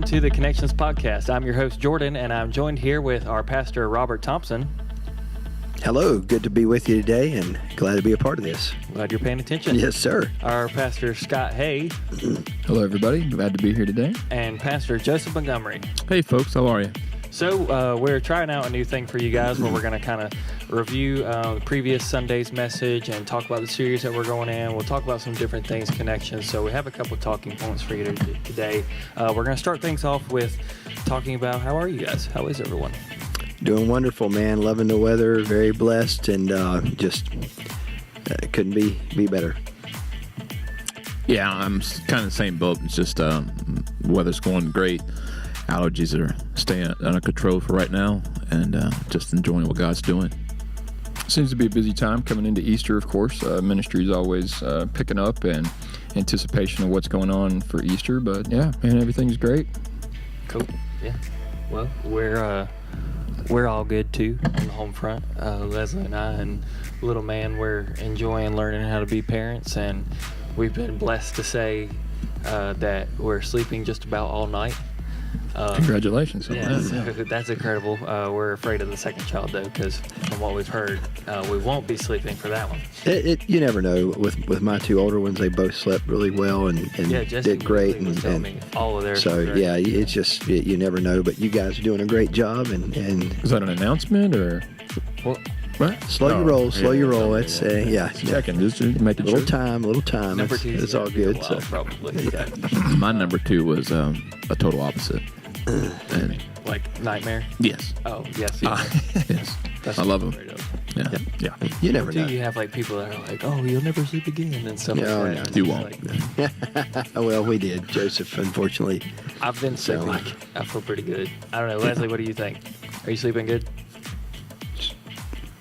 welcome to the Connections Podcast. I'm your host, Jordan, and I'm joined here with our pastor, Robert Thompson. Hello, good to be with you today and glad to be a part of this. Glad you're paying attention. Yes, sir. Our pastor, Scott Hay. Hello, everybody. Glad to be here today. And Pastor Joseph Montgomery. Hey, folks. How are you? So we're trying out a new thing for you guys where we're going to kind of review the previous Sunday's message and talk about the series that we're going in. We'll talk about some different things, connections. So we have a couple of talking points for you today. We're going to start things off with talking about how are you guys? How is everyone? Doing wonderful, man. Loving the weather. Very blessed and just couldn't be better. Yeah, I'm kind of the same boat. It's just weather's going great. Allergies are staying under control for right now, and just enjoying what God's doing. Seems to be a busy time coming into Easter, of course. Ministry is always picking up and anticipation of what's going on for Easter. But yeah, man, everything's great. Cool. Yeah. Well, we're all good too on the home front. Leslie and I and little man, we're enjoying learning how to be parents, and we've been blessed to say that we're sleeping just about all night. Congratulations. Yeah, so that's incredible. We're afraid of the second child, though, because from what we've heard, we won't be sleeping for that one. You never know. With my two older ones, they both slept really well and did great. And all of theirs. So, yeah, it's just, you never know. But you guys are doing a great job. And is that an announcement or? Well, what? Slow your roll. It's checking. Just making little sure. Little time. Number two. It's all good. So. Probably. Yeah. My number two was a total opposite. And like nightmare? Yes. Oh, yes. Yes. I love them. Yeah. You never know. You have like people that are like, oh, you'll never sleep again and stuff like that. No, you won't. Well, we did. Joseph, unfortunately. I've been sick. I feel pretty good. I don't know. Leslie, what do you think? Are you sleeping good?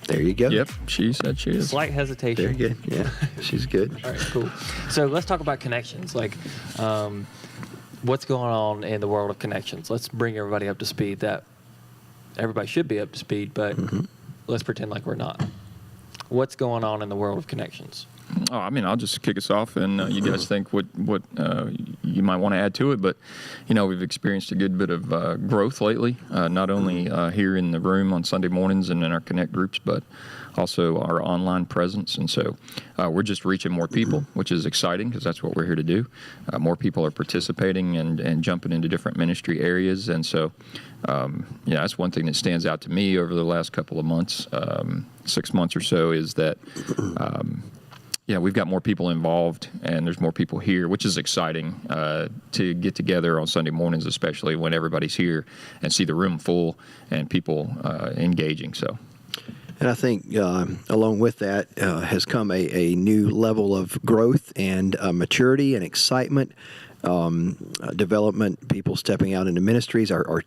There you go. Yep, she said she is. Slight hesitation. Very good. Yeah, she's good. All right, cool. So let's talk about connections. Like, what's going on in the world of connections? Let's bring everybody up to speed. That everybody should be up to speed, but let's pretend like we're not. What's going on in the world of connections? Oh, I mean, I'll just kick us off, and you guys think what you might want to add to it. But, we've experienced a good bit of growth lately, not only here in the room on Sunday mornings and in our Connect groups, but also our online presence. And so we're just reaching more people, which is exciting because that's what we're here to do. More people are participating and jumping into different ministry areas. And so, that's one thing that stands out to me over the last couple of months, 6 months or so, is that we've got more people involved, and there's more people here, which is exciting to get together on Sunday mornings, especially when everybody's here, and see the room full and people engaging. So, and I think along with that has come a new level of growth and maturity and excitement. Development, people stepping out into ministries. Our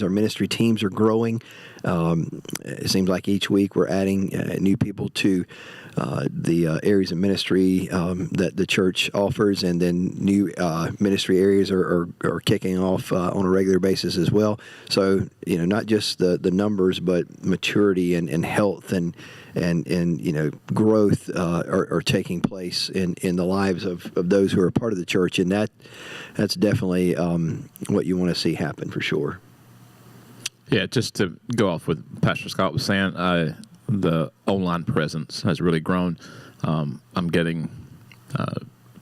ministry teams are growing. It seems like each week we're adding new people to the areas of ministry that the church offers, and then new ministry areas are kicking off on a regular basis as well. So, not just the numbers, but maturity and health and growth are taking place in the lives of those who are part of the church, and that's definitely what you want to see happen for sure. Yeah, just to go off what Pastor Scott was saying, the online presence has really grown. I'm getting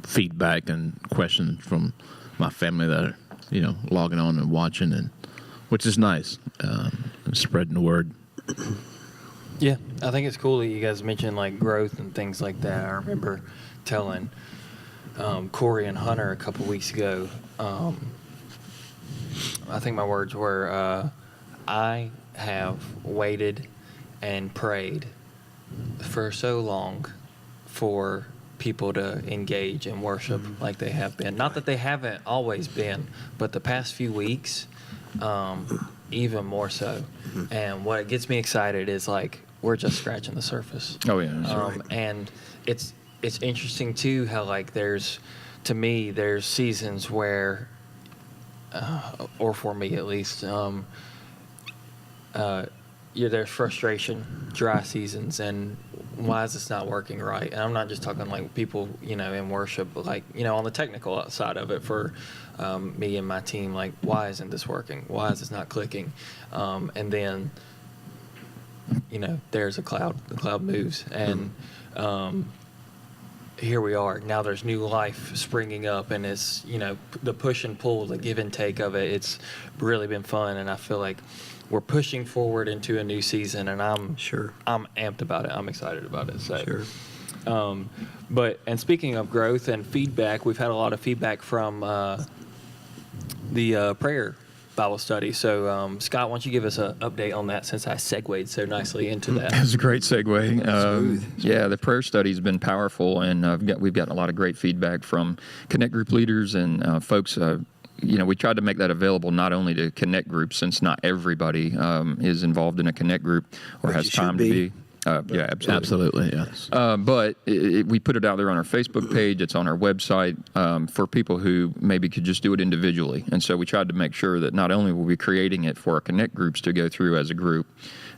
feedback and questions from my family that are, logging on and watching, and which is nice, spreading the word. Yeah, I think it's cool that you guys mentioned like growth and things like that. I remember telling Corey and Hunter a couple weeks ago. I think my words were, I have waited and prayed for so long for people to engage in worship like they have been. Not that they haven't always been, but the past few weeks, even more so. And what gets me excited is like we're just scratching the surface. Oh yeah, that's right. And it's interesting too how like there's seasons where, or for me at least, there's frustration, dry seasons, and why is this not working right? And I'm not just talking like people, in worship, but like, on the technical side of it for me and my team, like, why isn't this working? Why is this not clicking? And then, there's a cloud. The cloud moves, and here we are. Now there's new life springing up, and it's, the push and pull, the give and take of it. It's really been fun, and I feel like we're pushing forward into a new season, and I'm amped about it. I'm excited about it. So. Sure. And speaking of growth and feedback, we've had a lot of feedback from the prayer Bible study. So, Scott, why don't you give us an update on that, since I segued so nicely into that? That's a great segue. Yeah, the prayer study has been powerful, and we've gotten a lot of great feedback from Connect Group leaders and folks. We tried to make that available not only to Connect Groups, since not everybody is involved in a Connect Group or has time to be. Yeah, absolutely. Yes. But we put it out there on our Facebook page. It's on our website for people who maybe could just do it individually. And so we tried to make sure that not only were we creating it for our Connect Groups to go through as a group,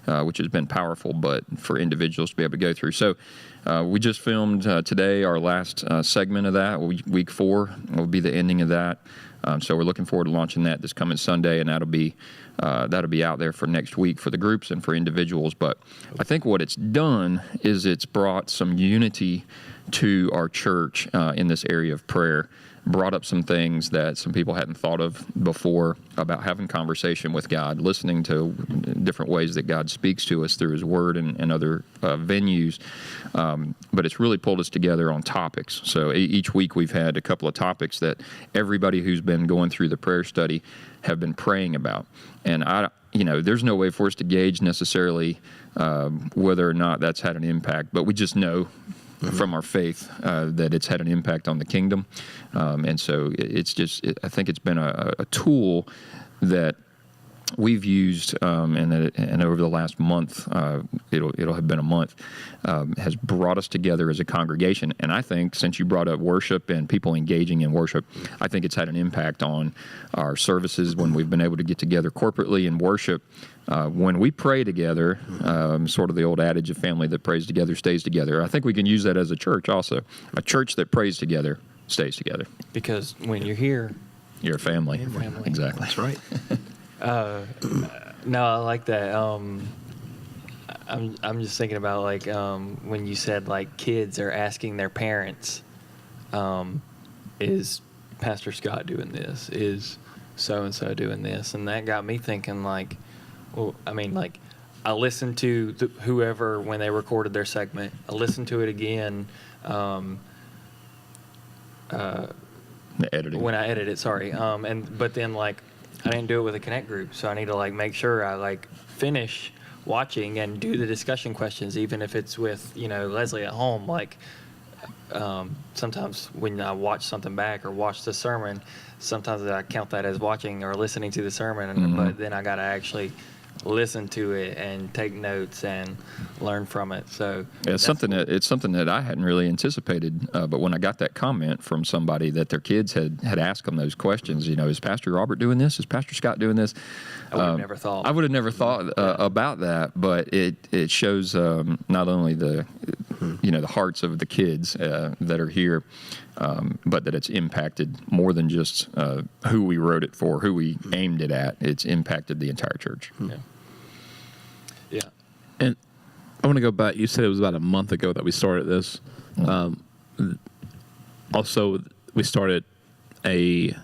which has been powerful, but for individuals to be able to go through. So we just filmed today our last segment of that. Week 4 will be the ending of that. So we're looking forward to launching that this coming Sunday, and that'll be out there for next week for the groups and for individuals. But I think what it's done is it's brought some unity to our church in this area of prayer, brought up some things that some people hadn't thought of before about having conversation with God, listening to different ways that God speaks to us through His Word and other venues. But it's really pulled us together on topics. So each week we've had a couple of topics that everybody who's been going through the prayer study have been praying about. And there's no way for us to gauge necessarily whether or not that's had an impact, but we just know from our faith that it's had an impact on the kingdom. And so I think it's been a tool that we've used, and over the last month, it'll have been a month, has brought us together as a congregation. And I think, since you brought up worship and people engaging in worship, I think it's had an impact on our services when we've been able to get together corporately and worship. When we pray together, sort of the old adage of family that prays together stays together. I think we can use that as a church also. A church that prays together stays together. Because when you're here, you're a family. Family. Exactly. That's right. No, I like that. I'm just thinking about like when you said like kids are asking their parents, is Pastor Scott doing this? Is so and so doing this? And that got me thinking like, well, I mean, like I listened to whoever when they recorded their segment. I listened to it again. The editing. When I edit it, sorry. But then like I didn't do it with a Connect group, so I need to like make sure I like finish watching and do the discussion questions, even if it's with Leslie at home. Like sometimes when I watch something back or watch the sermon, sometimes I count that as watching or listening to the sermon, but then I gotta actually listen to it and take notes and learn from it. So yeah, it's something that I hadn't really anticipated. But when I got that comment from somebody that their kids had asked them those questions, is Pastor Robert doing this? Is Pastor Scott doing this? I would have never thought. I would have never thought about that, but it shows not only the the hearts of the kids that are here, but that it's impacted more than just who we wrote it for, who we aimed it at. It's impacted the entire church. Yeah. And I want to go back. You said it was about a month ago that we started this. Also, we started a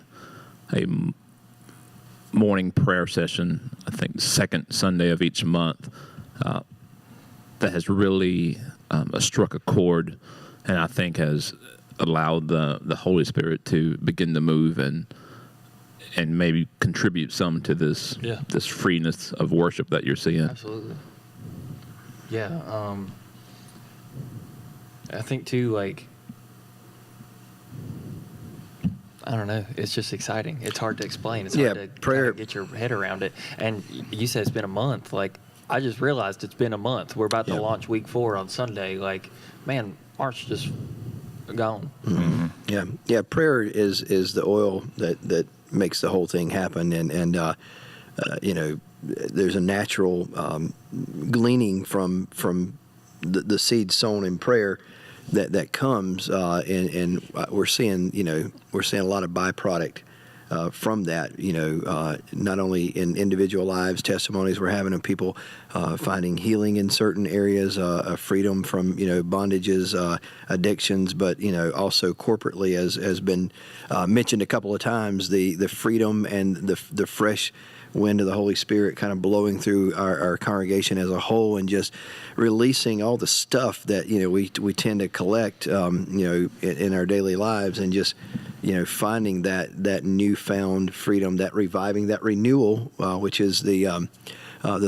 morning prayer session, I think the second Sunday of each month, that has really struck a chord, and I think has allowed the Holy Spirit to begin to move and maybe contribute some to this freeness of worship that you're seeing. Absolutely. Yeah. I think too, like, I don't know. It's just exciting. It's hard to explain. It's hard to prayer. get your head around it. And you said it's been a month. Like, I just realized it's been a month. We're about to launch week 4 on Sunday. Like, man, March just gone. Mm-hmm. Yeah. Prayer is the oil that makes the whole thing happen. And there's a natural gleaning from the seed sown in prayer that comes, and we're seeing a lot of byproduct from that, not only in individual lives, testimonies we're having of people finding healing in certain areas, freedom from, bondages, addictions, but, also corporately, as has been mentioned a couple of times, the freedom and the fresh wind of the Holy Spirit kind of blowing through our congregation as a whole, and just releasing all the stuff that we tend to collect in our daily lives, and just finding that newfound freedom, that reviving, that renewal, which is the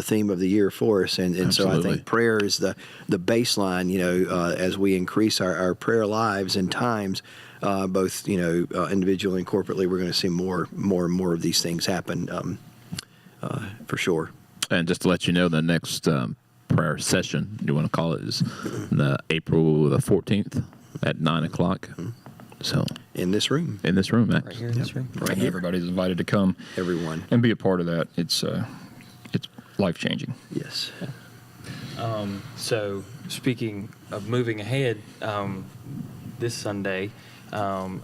theme of the year for us. And so I think prayer is the baseline, as we increase our prayer lives and times, both individually and corporately, we're going to see more and more of these things happen, for sure. And just to let you know, the next prayer session, you want to call it, is the April the 14th at 9 o'clock. So in this room, Max. Right here in this room. Right here. Everybody's invited to come, Everyone. and be a part of that. It's life changing. Yes. So speaking of moving ahead, this Sunday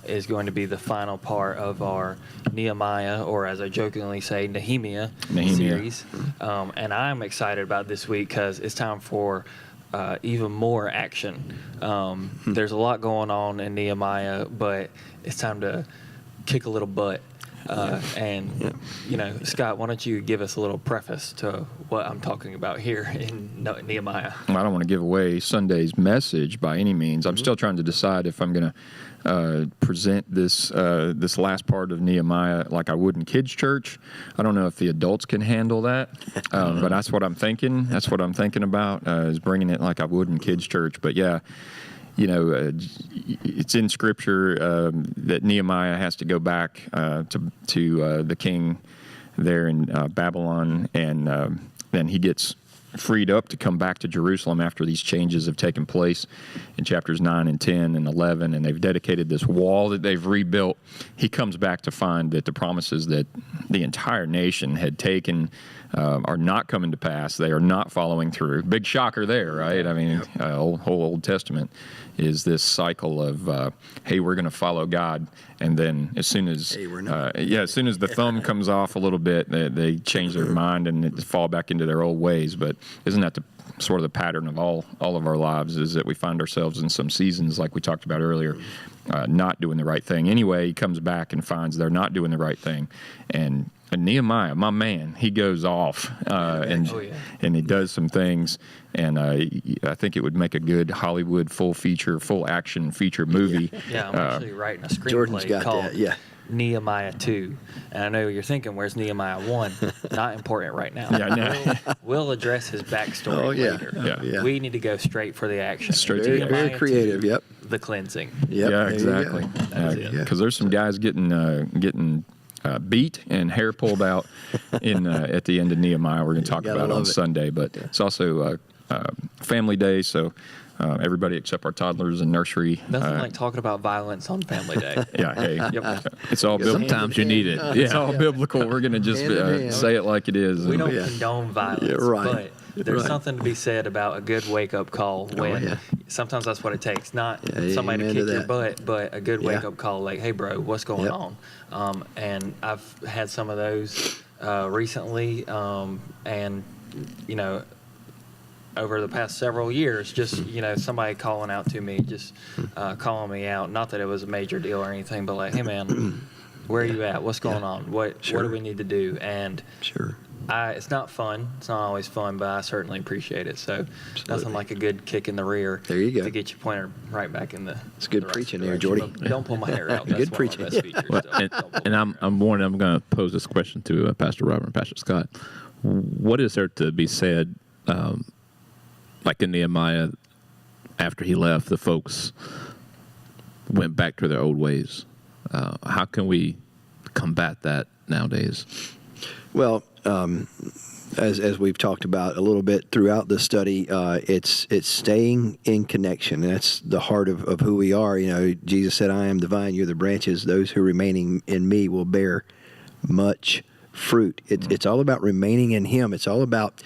is going to be the final part of our Nehemiah, or as I jokingly say, Nehemiah series. And I'm excited about this week because it's time for even more action. There's a lot going on in Nehemiah, but it's time to kick a little butt. Scott, why don't you give us a little preface to what I'm talking about here in Nehemiah? Well, I don't want to give away Sunday's message by any means. I'm still trying to decide if I'm going to present this last part of Nehemiah like I would in kids' church. I don't know if the adults can handle that, but that's what I'm thinking. That's what I'm thinking about, is bringing it like I would in kids' church. But yeah, it's in Scripture that Nehemiah has to go back to the king there in Babylon, and then he gets freed up to come back to Jerusalem after these changes have taken place in chapters 9 and 10 and 11, and they've dedicated this wall that they've rebuilt. He comes back to find that the promises that the entire nation had taken are not coming to pass. They are not following through. Big shocker there, right? I mean, whole Old Testament is this cycle of, hey, we're going to follow God, and then as soon as as soon as the thumb comes off a little bit, they change their mind and they fall back into their old ways. But isn't that sort of the pattern of all of our lives, is that we find ourselves in some seasons, like we talked about earlier, not doing the right thing. Anyway, he comes back and finds they're not doing the right thing. And Nehemiah, my man, he goes off and he does some things, and I think it would make a good Hollywood full action feature movie. Yeah, I'm actually writing a Jordan's screenplay got called that, Nehemiah 2. And I know you're thinking, where's Nehemiah 1? Not important right now. Yeah, no. We'll address his backstory later. Yeah. We need to go straight for the action. Straight Very, to very creative. 2, Yep. The cleansing. Yep. Yeah, there you exactly. go. That's it. Because there's some guys getting beat and hair pulled out at the end of Nehemiah. We're going to talk gotta about it on love it. Sunday, but it's also Family Day, so everybody except our toddlers in nursery. Nothing like talking about violence on Family Day. Yeah, hey, Yep. it's all biblical. Sometimes you need it. It's Yeah. all biblical. We're going to just Hand in hand. say it like it is. We don't Yeah. condone violence, Yeah, right. but there's Right. something to be said about a good wake-up call when yeah. sometimes that's what it takes. Not Yeah, somebody to amen kick to your that. butt, but a good Yeah. wake-up call like, hey, bro, what's going Yep. on? And I've had some of those recently, and, over the past several years, just, somebody calling out to me, just calling me out. Not that it was a major deal or anything, but like, hey, man, where are you at? What's going on? What do we need to do? And Sure. it's not fun. It's not always fun, but I certainly appreciate it. So nothing like a good kick in the rear. There you go. To get you pointed right back in the. It's good the right preaching there, direction. Jordy. But don't pull my hair out. That's Good one preaching. Of my best features. Well, Don't pull and my hair I'm warning. I'm going to pose this question to Pastor Robert and Pastor Scott. What is there to be said, like in Nehemiah, after he left, the folks went back to their old ways? How can we combat that nowadays? Well, as we've talked about a little bit throughout the study, it's staying in connection. That's the heart of who we are. Jesus said, "I am the vine; you're the branches. Those who remain in me will bear much fruit. It's all about remaining in Him. It's all about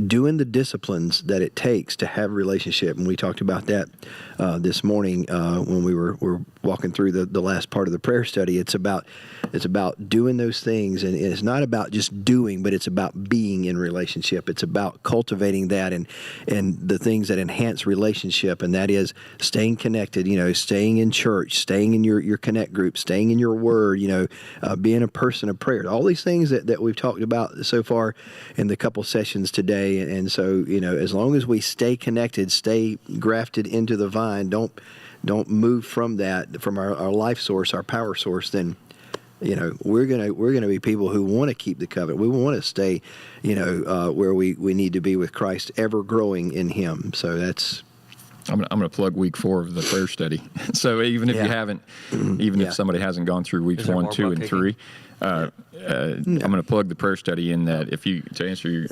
doing the disciplines that it takes to have a relationship. And we talked about that this morning when we were walking through the last part of the prayer study. It's about doing those things, and it's not about just doing, but it's about being in relationship. It's about cultivating that and the things that enhance relationship, and that is staying connected, staying in church, staying in your connect group, staying in your word, being a person of prayer. All these things that we've talked about so far in the couple sessions today. And so, as long as we stay connected, stay grafted into the vine, don't move from that, from our life source, our power source, then we're gonna be people who want to keep the covenant. We want to stay, where we need to be with Christ, ever growing in Him. So that's. I'm going to plug week 4 of the prayer study. So even if you haven't, if somebody hasn't gone through weeks 1, 2, and 3, I'm going to plug the prayer study in that. To answer your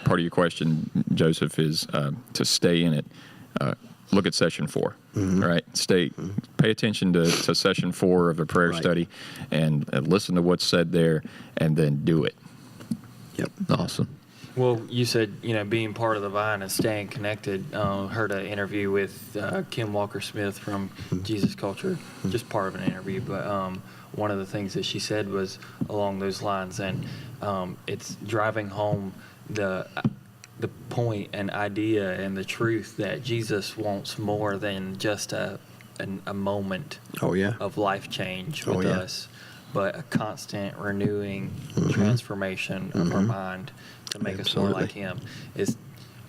part of your question, Joseph, is to stay in it. Look at session 4, right? Pay attention to session 4 of the prayer study, and listen to what's said there, and then do it. Yep. Awesome. Well, you said, being part of the vine and staying connected. Heard an interview with Kim Walker-Smith from Jesus Culture, just part of an interview, but one of the things that she said was along those lines, and it's driving home the point and idea and the truth that Jesus wants more than just a moment of life change with us, but a constant renewing transformation of our mind to make us more like Him. Is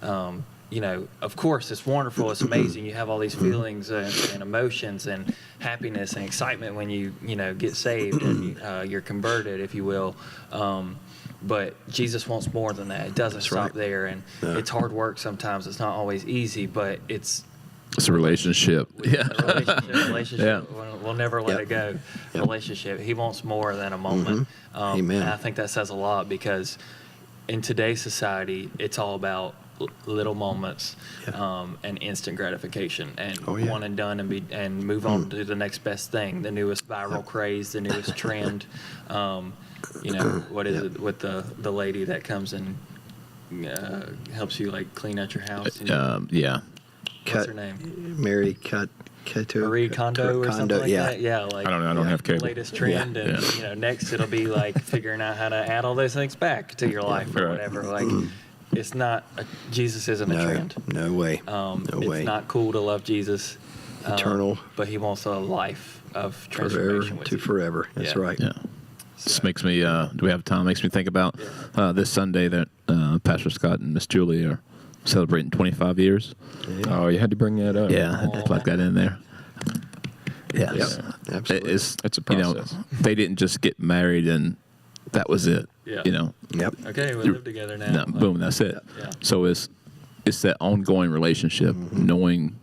of course, it's wonderful, it's amazing. You have all these feelings and emotions and happiness and excitement when you get saved and you're converted, if you will. But Jesus wants more than that. It doesn't stop there, and it's hard work sometimes. It's not always easy, but it's a relationship. Relationship. We'll never let it go. Relationship. He wants more than a moment. Amen. And I think that says a lot, because in today's society, it's all about little moments and instant gratification and one and done and move on to the next best thing, the newest viral craze, the newest trend. What is it with the lady that comes and helps you clean out your house? What's her name? Marie Kondo or something like that. Yeah, I don't have cable. Latest trend, and next it'll be figuring out how to add all those things back to your life or whatever. It's not Jesus isn't a trend. No way. It's not cool to love Jesus. Eternal, but He wants a life of transformation with you. Forever. That's right. Yeah. This makes me. Do we have time? Makes me think about this Sunday that Pastor Scott and Miss Julie are celebrating 25 years. Yeah. Oh, you had to bring that up. Yeah, I'd plug that in there. Yes. Yeah, absolutely. It's a process. They didn't just get married and that was it. Yeah. Yep. Okay, we live together now. Boom, that's it. Yeah. So it's that ongoing relationship, knowing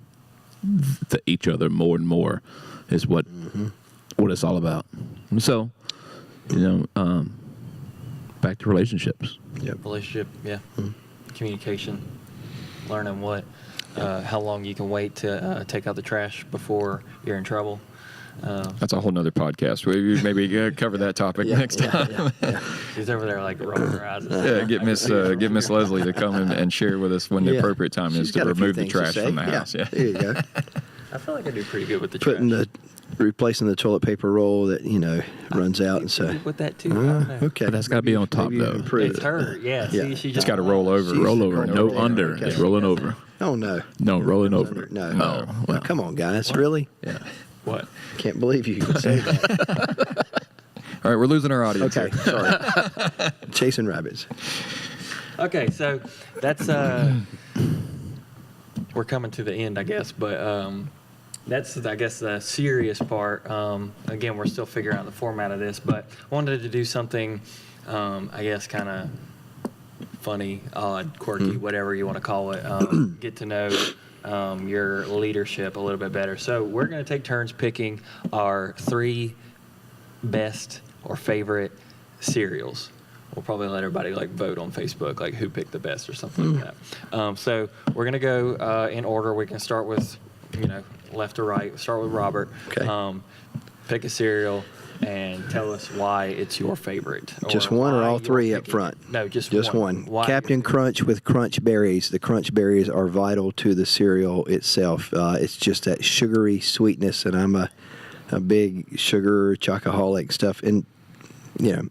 each other more and more is what it's all about. And so, back to relationships. Yep. Relationship, communication, learning how long you can wait to take out the trash before you're in trouble. That's a whole nother podcast. We maybe cover that topic next time. She's over there rolling her eyes. Get Miss Leslie to come and share with us when the appropriate time is to remove the trash from the house. Yeah. There you go. I feel like I do pretty good with the trash. Replacing the toilet paper roll that runs out, and so with that too. I don't know. Okay, but that's got to be on top though. It's her, See, she just got to roll over. Roll over, no under. Okay. It's rolling over. Oh no. No, rolling over. No. Well, come on, guys. What? Really? Yeah. What? Can't believe you can say that. All right, we're losing our audience. Okay, sorry. Chasing rabbits. Okay, so that's we're coming to the end, I guess, but that's, I guess, the serious part. Again, we're still figuring out the format of this, but wanted to do something, I guess, kind of funny, odd, quirky, whatever you want to call it. Get to know your leadership a little bit better. So we're going to take turns picking our 3 best or favorite cereals. We'll probably let everybody vote on Facebook, who picked the best or something like that. So we're going to go in order. We can start with, left to right. Start with Robert. Okay. Pick a cereal and tell us why it's your favorite. Just one or why all you're three up picking front? it. No, just one. Why Captain you're- Crunch with Crunch Berries. The Crunch Berries are vital to the cereal itself. It's just that sugary sweetness, and I'm a big sugar chocoholic stuff. And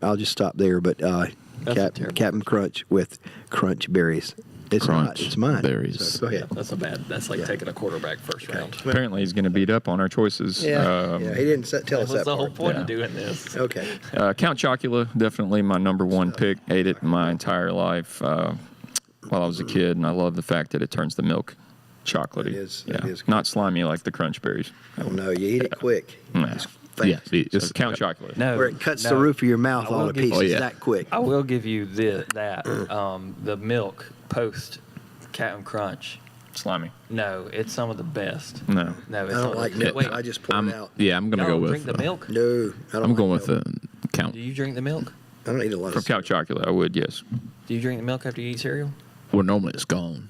I'll just stop there. But terrible Captain Crunch with Crunch Berries. It's Crunch not. It's mine. Berries. So go ahead. That's a bad. That's like taking a quarterback first round. Apparently, he's going to beat up on our choices. Yeah, he didn't tell us That's that the whole part. point Yeah. of doing this. Okay. Count Chocula, definitely my number one pick. Ate it my entire life while I was a kid, and I love the fact that it turns the milk chocolatey. It is Yeah. good. Not slimy like the Crunch Berries. Oh no, you eat it quick. Nah. It's fast. Yeah, Just Count Chocula. No, Where it cuts no. the roof of your mouth I will all to give you- pieces Oh, yeah. that quick. I will give you that. The milk post Captain Crunch. Slimy. No, it's some of the best. No. No, it's I some don't of like the, milk. Wait, I just pour it out. I'm gonna y'all go with. drink the milk. No, I don't I'm like going with milk. the Count. Do you drink the milk? I don't eat a lot For of Count Chocula, I would, yes. Do you drink the milk after you eat cereal? Well, normally it's gone.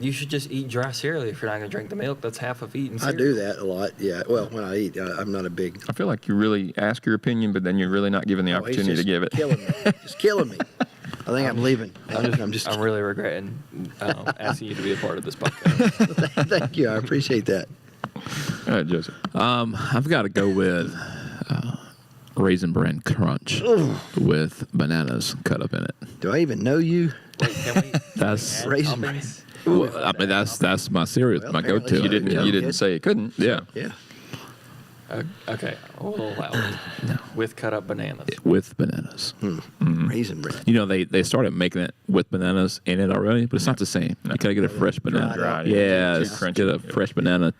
You should just eat dry cereal if you're not going to drink the milk. That's half of eating I cereal. do that a lot. Yeah. Well, when I eat, I'm not a big. I feel like you really ask your opinion, but then you're really not given the Oh, he's opportunity to just give it. Killing me. Just killing me. I think I'm leaving. I'm really regretting asking you to be a part of this podcast. Thank you. I appreciate that. All right, Joseph. I've got to go with Raisin Bran Crunch with bananas cut up in it. Do I even know you? Wait, can we? That's add Raisin toppings? well, I mean that's my cereal, Well, my apparently go-to. so. You didn't Kid. say it couldn't. Yeah, Yeah. Okay, we'll allow it. With cut up bananas. with bananas. Raisin bread. You know they started making it with bananas in it already, but it's not the same. You gotta get a fresh banana. Dried, Yeah, too it's- crunchy. get a fresh banana,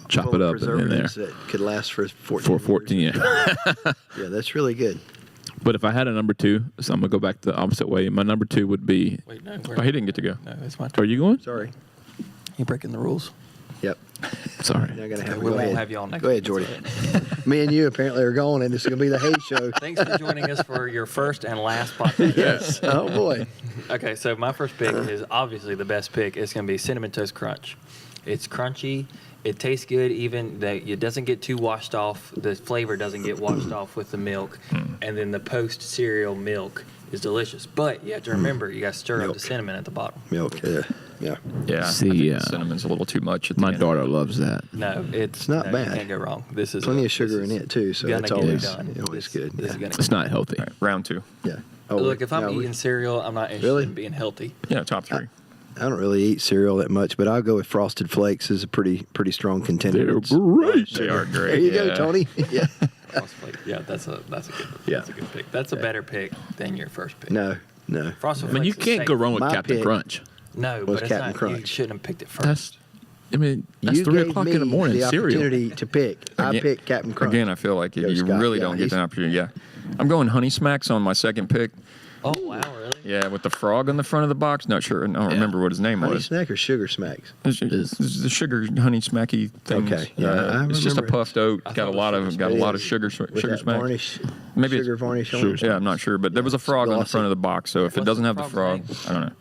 chop Full it of up and in there preservatives that could last for 14 for years. 14 years. Yeah, that's really good. But if I had a number two, so I'm gonna go back the opposite way. My number two would be. Wait, no. Oh, he didn't get to go. No, it's my Are turn. you going? Sorry. You're breaking the rules. Yep. Sorry. You're gonna have. We Go won't ahead. have you on next Go ahead, week. Jordy. That's Me and you apparently are going, and it's gonna be the Hay Show. Thanks for joining us for your first and last podcast. Yes. Oh boy. Okay, so my first pick is obviously the best pick. It's going to be Cinnamon Toast Crunch. It's crunchy. It tastes good, even that it doesn't get too washed off. The flavor doesn't get washed off with the milk, and then the post cereal milk is delicious. But you have to remember, you got to stir up Milk. the cinnamon at the bottom. Milk. Yeah. Yeah. See, I think yeah. cinnamon's a little too much. At the My end. daughter loves that. No, it's not no, bad. You can't go wrong. This is Plenty a- of sugar this in is it too, so gonna it's get it always done. always This- good. This is Yeah. gonna It's not healthy. All right, round two. Yeah. Oh, Look, if I'm no, eating cereal, I'm not interested Really? in being healthy. Yeah, top three. I don't really eat cereal that much, but I'll go with Frosted Flakes as a pretty strong contender. They're It's- great. They are great. There you go, yeah. Tony. Yeah. Frosted Flakes. Yeah, that's a good. Yeah. That's a good pick. That's a better pick than your first pick. No. Frosted I mean, you Flakes is can't go safe. wrong with My Captain pick- Crunch. No, was but it's Captain not. You Crunch. shouldn't have picked it first. That's 3 You o'clock gave in the me morning. the Cereal. opportunity to pick. I Again- picked Captain Crunch. Again, I feel like Go, you Scott. really Yeah, don't get he's- the opportunity. Yeah. I'm going Honey Smacks on my second pick. Oh wow, really? Yeah, with the frog on the front of the box. Not sure. I don't remember what his name Honey was. Snack or Sugar Smacks? It's the sugar honey smacky things. Okay, yeah, I it's just a remember it. puffed oat. I Got thought a it was lot sugar of It is. sugar With sugar that smack. varnish, Maybe sugar it's- varnish on Sugar it. Yeah, I'm not sure, but there was a frog on the Glossy. front of the box. So if it What's doesn't the have the frog, frog's I don't know.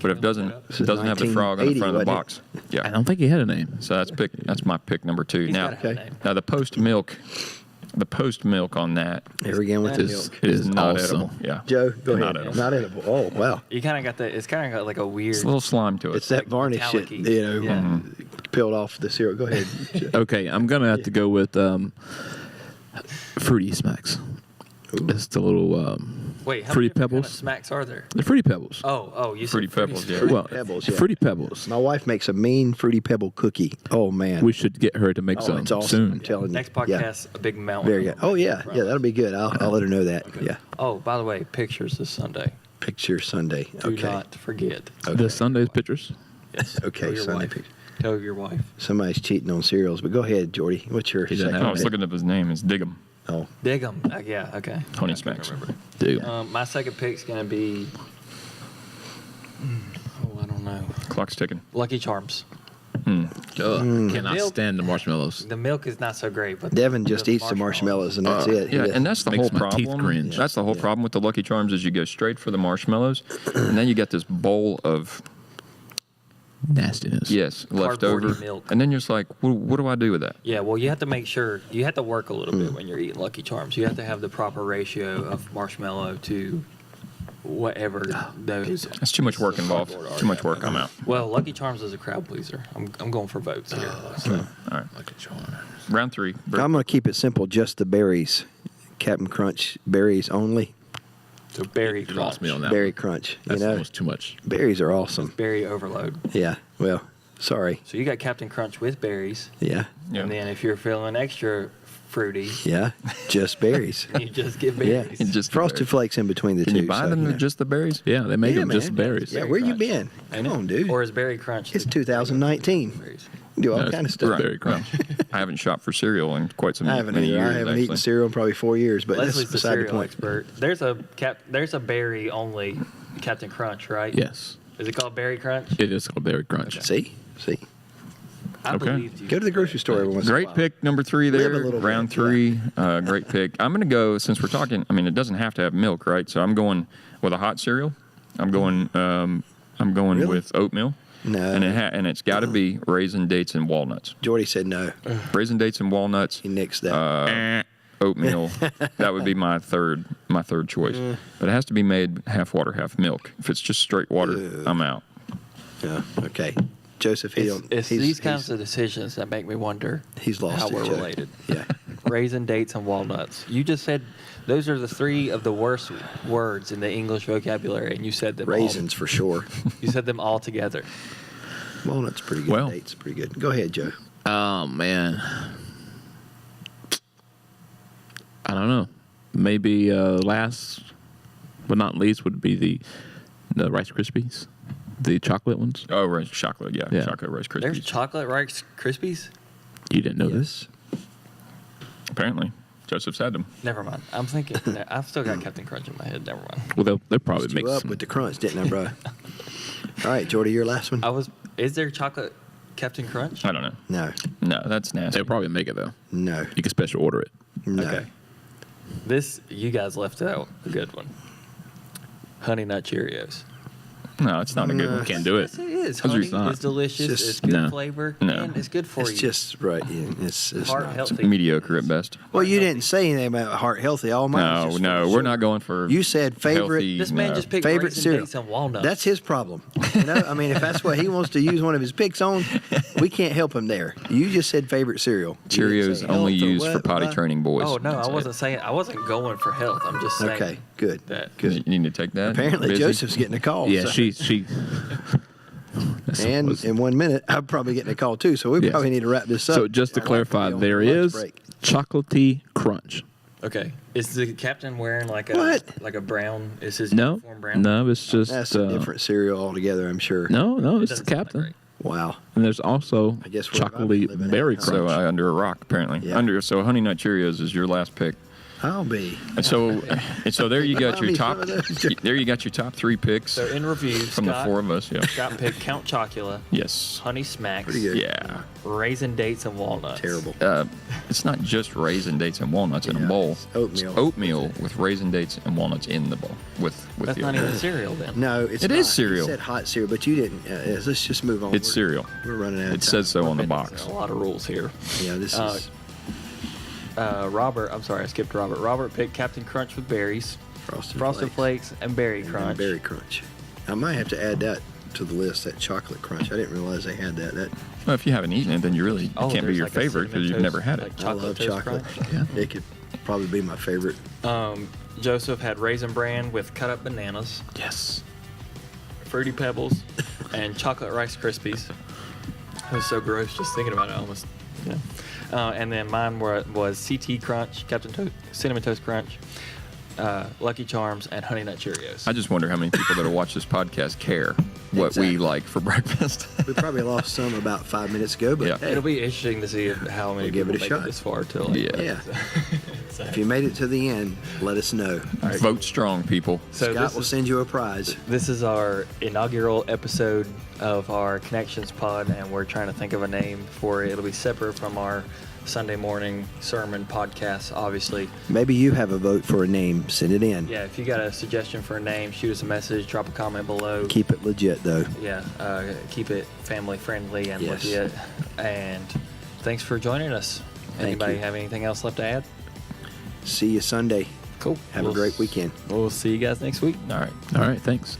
But if it doesn't This is have the frog on the front of the 1980, box, I yeah. don't think he had a name. So that's my pick number two. He's Now, gotta have a Okay. name. now the post milk on that Here again with the Is- milk. is is not awesome. edible. Yeah, Joe, go Not ahead. edible. Not edible. Oh, wow. You kind of got that. It's kind of got like a weird. it's a little slime to it. It's that like varnish shit, metallic-y. you know, Yeah. peeled off the cereal. Go ahead. Joe. Okay, I'm gonna have to go with Fruity Smacks. It's the little Wait, how Fruity many different kind of Pebbles. smacks are there? the Fruity Pebbles. Oh, you Fruity said Pebbles, yeah. Fruity well, Pebbles, yeah. Fruity Pebbles. My wife makes a mean Fruity Pebble cookie. Oh, man. We should get her to make Oh, some it's awesome. I'm soon. telling you. Next Yeah. podcast, a big mountain. Very good. Oh, yeah. Yeah, that'll be good. I'll let her know that. Yeah. Oh, by the way, pictures this Sunday. Picture Sunday. Do Okay. not forget. The Sunday's pictures. Yes. Okay, Tell your Sunday wife. picture. Tell your wife. Somebody's cheating on cereals, but go ahead, Jordy. What's your He doesn't second I was pick? looking up his name. It's Diggum. Oh, Dig 'em. Yeah. Okay. Honey I Smacks. couldn't remember. Dude. My second pick's gonna be. I don't know. Clock's ticking. Lucky Charms. Cannot Milk- stand the marshmallows. The milk is not so great, but Devin just eats the marshmallows, and that's it. He Yeah, does- and that's the Makes whole my teeth problem. cringe. That's the whole problem with the Lucky Charms is you go straight for the marshmallows, and then you get this bowl of Nastiness. Yes, left Cardboardy over. milk. And then you're just like, what do I do with that? Yeah, well, you have to make sure you have to work a little bit when you're eating Lucky Charms. You have to have the proper ratio of marshmallow to whatever those. That's too much work involved. Too much work. I'm out. Well, Lucky Charms is a crowd pleaser. I'm going for votes here. So. All right. Lucky Charms. Round 3. I'm going to keep it simple. Just the berries. Captain Crunch berries only. So berry You crunch. lost me on that. Berry one. crunch. That's you know, almost too much. berries are awesome. Berry overload. Yeah. Well, sorry. So you got Captain Crunch with berries, Yeah. Yeah. and then if you're feeling extra fruity, Yeah. Just berries. you just get Yeah. berries. Just Frosted berries. Flakes in between the Can two. you buy so, them you with know. just the berries? Yeah, they make Yeah, them man. just berries. Yeah, Berry where you Crunch. been? Ain't Come it? on, dude. Or is Berry Crunch? It's the 2019. berries? Do all No, kind of it's stuff. Berry Crunch. I haven't shopped for cereal in quite some I haven't many either. years. I haven't actually. eaten cereal in probably 4 years, but Leslie's that's the beside the cereal point. expert. There's a berry only Captain Crunch, right? Yes. Is it called Berry Crunch? It is called Berry Crunch. See? I Okay. believed you. Go to the grocery store every once in a Great while. pick, number 3 Live a there. little Round bit, 3, great pick. I'm going to go, since we're talking, I mean, it doesn't have to have milk, right? So I'm going with a hot cereal. I'm going Really? with oatmeal. No. And it's got to be raisin, dates, and walnuts. Jordy said no. Raisin, dates, and walnuts. He nixed that. Oatmeal. That would be my third choice. But it has to be made half water, half milk. If it's just straight water, I'm out. Yeah. Okay. Joseph, It's these kinds of decisions that make me wonder he's lost how it, we're Joe. related. Yeah. Raisin, dates, and walnuts. You just said those are the 3 of the worst words in the English vocabulary, and you said them Raisins for sure. All, you said them all together. Walnuts pretty good. Well- Dates pretty good. Go ahead, Joe. Oh man, I don't know. Maybe last but not least would be the Rice Krispies, the chocolate ones. Oh, Rice chocolate. Yeah. Yeah. Chocolate Rice Krispies. There's chocolate Rice Krispies? You didn't know this? Apparently. Joseph's had them. Never mind. I'm thinking. I've still got Captain Crunch in my head. Never mind. Well, they'll probably Messed make you up some. with the crunch, didn't I, bro? All right, Jordy, your last one? Is there chocolate Captain Crunch? I don't know. No. No, that's nasty. They'll probably make it though. No. You can special order it. No. Okay. You guys left out a good one. Honey Nut Cheerios. No, it's not a good one. Can't do it. Yes, it is. Those are Honey not. is delicious. Just- It's good No. flavor. No. And it's good for It's you. just right. Yeah, it's Heart not. healthy. Mediocre at best. Well, you didn't say anything about heart healthy. All mine was No, just no, full of we're sugar. not going for. You said favorite. healthy, This man no. just picked Favorite raisin cereal. dates and walnuts. That's his problem. You know, I mean, if that's what he wants to use one of his picks on, we can't help him there. You just said favorite cereal. You didn't Cheerios say only health or used for what, potty what. training boys. Oh no, That's I it. wasn't saying. I wasn't going for health. I'm just saying. Okay, good. That Good. You need to take that. Apparently, Busy. Joseph's getting a call. Yeah, so- she. And in 1 minute, I'm probably getting a call too. So we Yes. probably need to wrap this up. So just to Our wife clarify, will be on there lunch is break. chocolatey crunch. Okay. Is the captain wearing like a What? like a brown? Is his No, uniform brown? no, it's just That's a different cereal altogether, I'm sure. No, It it's the doesn't sound that captain. great. Wow. And there's also I guess where I've been chocolatey living at. berry crunch. So under a rock, apparently. Yeah. So Honey Nut Cheerios is your last pick. I'll be. And so there you got Buy your me top. some of those. There you got your top 3 picks So in review, from the 4 of us. Yeah. Scott picked Count Chocula, Yes. Honey Smacks, Pretty good. Yeah. Raisin Dates, and Walnuts. Terrible. It's not just raisin dates and walnuts in Yeah, a bowl. it's oatmeal. It's oatmeal with raisin dates and walnuts in the bowl with That's the not oatmeal. even cereal then. No, it's It not. is cereal. You said hot cereal, but you didn't. Let's just move on. It's cereal. We're running out of time. It says so on the There's box. a lot of rules here. Yeah, this Uh, is Robert, I'm sorry, I skipped Robert. Robert picked Captain Crunch with berries, Frosted Flakes, and Berry And Crunch. Berry Crunch. I might have to add that to the list, that chocolate crunch. I didn't realize they had that. Well, if you haven't eaten it, then you really Oh, can't be there's your like a favorite because cinnamon you've toast, never had it. like I love Toast chocolate. Crunch. It could probably be my favorite. Joseph had Raisin Bran with cut up bananas, Yes. Fruity Pebbles, and chocolate Rice Krispies. That was so gross just thinking about it almost. Yeah. And then mine was CT Crunch, Cinnamon Toast Crunch, Lucky Charms, and Honey Nut Cheerios. I just wonder how many people that watch this podcast care what Exactly. we like for breakfast. We probably lost some about 5 minutes ago, but Yeah. hey, It'll be interesting to see how many We'll give people it a make shot. it this far till like, Yeah. yeah. so, If you made it to the end, let us know. Vote strong, people. so Scott this will is, send you a prize. this is our inaugural episode of our Connections pod, and we're trying to think of a name for it. It'll be separate from our Sunday morning sermon podcast, obviously. Maybe you have a vote for a name. Send it in. Yeah, if you got a suggestion for a name, shoot us a message, drop a comment below. Keep it legit, though. Yeah, keep it family friendly and Yes. legit. And thanks for joining us. Thank Anybody you. have anything else left to add? See you Sunday. Cool. Have a great weekend. We'll see you guys next week. All right. All right, thanks.